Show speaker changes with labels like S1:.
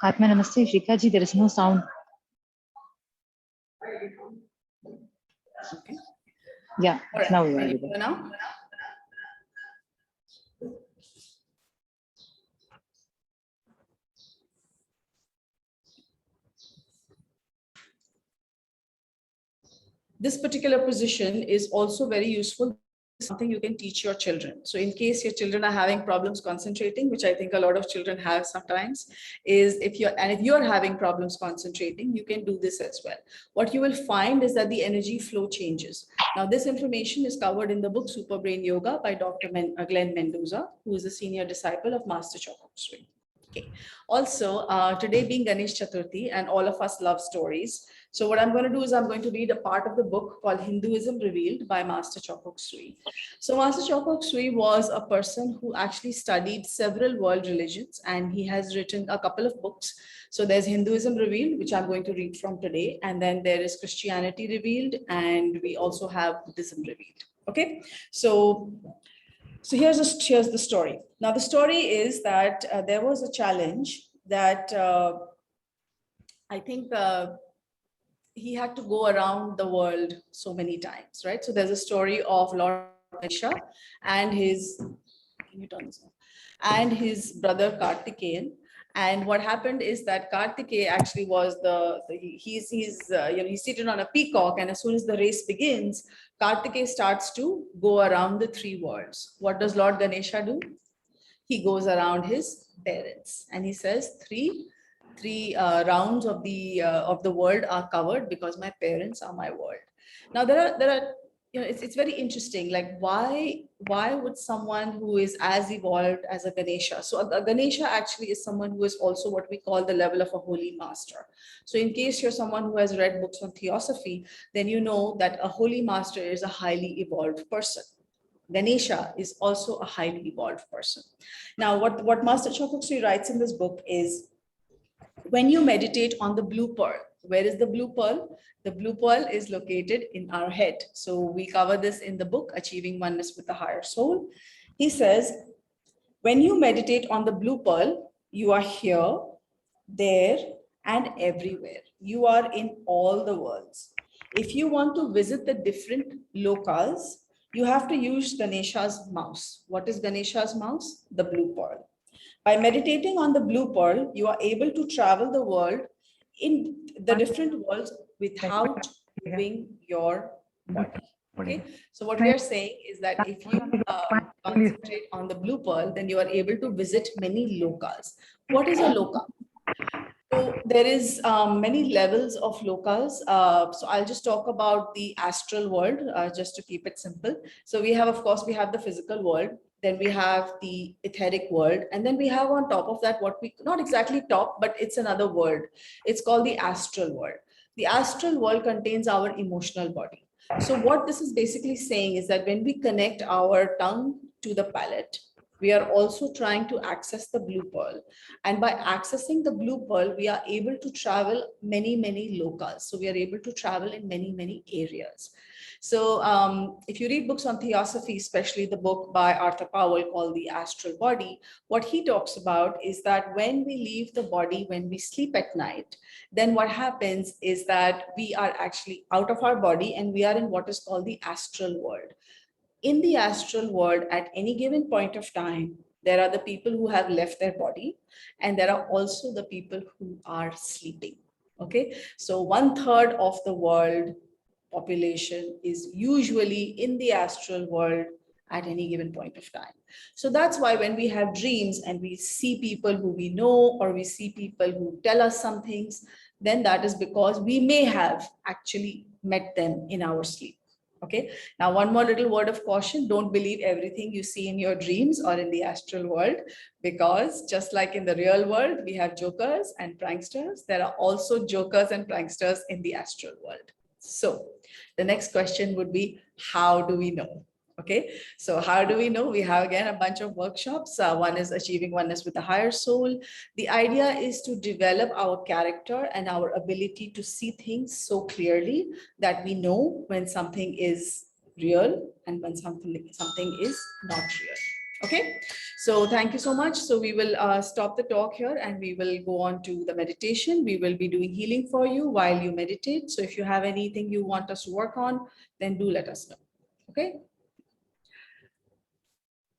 S1: Atma Namaste, Shrika ji, there is no sound.
S2: Okay.
S1: Yeah,
S2: All right.
S1: now you are
S2: Ready
S1: able.
S2: for now? This particular position is also very useful. Something you can teach your children. So in case your children are having problems concentrating, which I think a lot of children have sometimes, is if you're having problems concentrating, you can do this as well. What you will find is that the energy flow changes. Now, this information is covered in the book Super Brain Yoga by Dr. Glenn Mendoza, who is a senior disciple of Master Chopak Sui. Okay. Also, today being Ganesh Chaturthi, and all of us love stories. So what I'm going to do is I'm going to read a part of the book called Hinduism Revealed by Master Chopak Sui. So Master Chopak Sui was a person who actually studied several world religions, and he has written a couple of books. So there's Hinduism Revealed, which I'm going to read from today, and then there is Christianity Revealed, and we also have Buddhism Revealed. Okay, so here's the story. Now, the story is that there was a challenge that I think he had to go around the world so many times, right? So there's a story of Lord Ganesha and his, can you turn this off? And his brother Kartikeyan. And what happened is that Kartikeya actually was he's seated on a peacock, and as soon as the race begins, Kartikeya starts to go around the three worlds. What does Lord Ganesha do? He goes around his parents, and he says three rounds of the world are covered because my parents are my world. Now there are it's very interesting, like why would someone who is as evolved as a Ganesha, so a Ganesha actually is someone who is also what we call the level of a holy master. So in case you're someone who has read books on theosophy, then you know that a holy master is a highly evolved person. Ganesha is also a highly evolved person. Now, what Master Chopak Sui writes in this book is, when you meditate on the blue pearl, where is the blue pearl? The blue pearl is located in our head. So we cover this in the book, Achieving Oneness with the Higher Soul. He says, when you meditate on the blue pearl, you are here, there, and everywhere. You are in all the worlds. If you want to visit the different lokas, you have to use Ganesha's mouse. What is Ganesha's mouse? The blue pearl. By meditating on the blue pearl, you are able to travel the world in the different worlds without moving your body. Okay, so what we are saying is that if you concentrate on the blue pearl, then you are able to visit many lokas. What is a loka? So there is many levels of lokas. So I'll just talk about the astral world, just to keep it simple. So we have, of course, we have the physical world, then we have the etheric world, and then we have on top of that what we, not exactly top, but it's another world. It's called the astral world. The astral world contains our emotional body. So what this is basically saying is that when we connect our tongue to the palate, we are also trying to access the blue pearl. And by accessing the blue pearl, we are able to travel many, many lokas. So we are able to travel in many, many areas. So if you read books on theosophy, especially the book by Arthur Powell called The Astral Body, what he talks about is that when we leave the body, when we sleep at night, then what happens is that we are actually out of our body and we are in what is called the astral world. In the astral world, at any given point of time, there are the people who have left their body, and there are also the people who are sleeping. Okay, so 1/3 of the world population is usually in the astral world at any given point of time. So that's why when we have dreams and we see people who we know, or we see people who tell us some things, then that is because we may have actually met them in our sleep. Okay. Now, one more little word of caution. Don't believe everything you see in your dreams or in the astral world, because just like in the real world, we have jokers and pranksters. There are also jokers and pranksters in the astral world. So the next question would be, how do we know? Okay, so how do we know? We have again a bunch of workshops. One is Achieving Oneness with the Higher Soul. The idea is to develop our character and our ability to see things so clearly that we know when something is real and when something is not real. Okay, so thank you so much. So we will stop the talk here and we will go on to the meditation. We will be doing healing for you while you meditate. So if you have anything you want us to work on, then do let us know. Okay.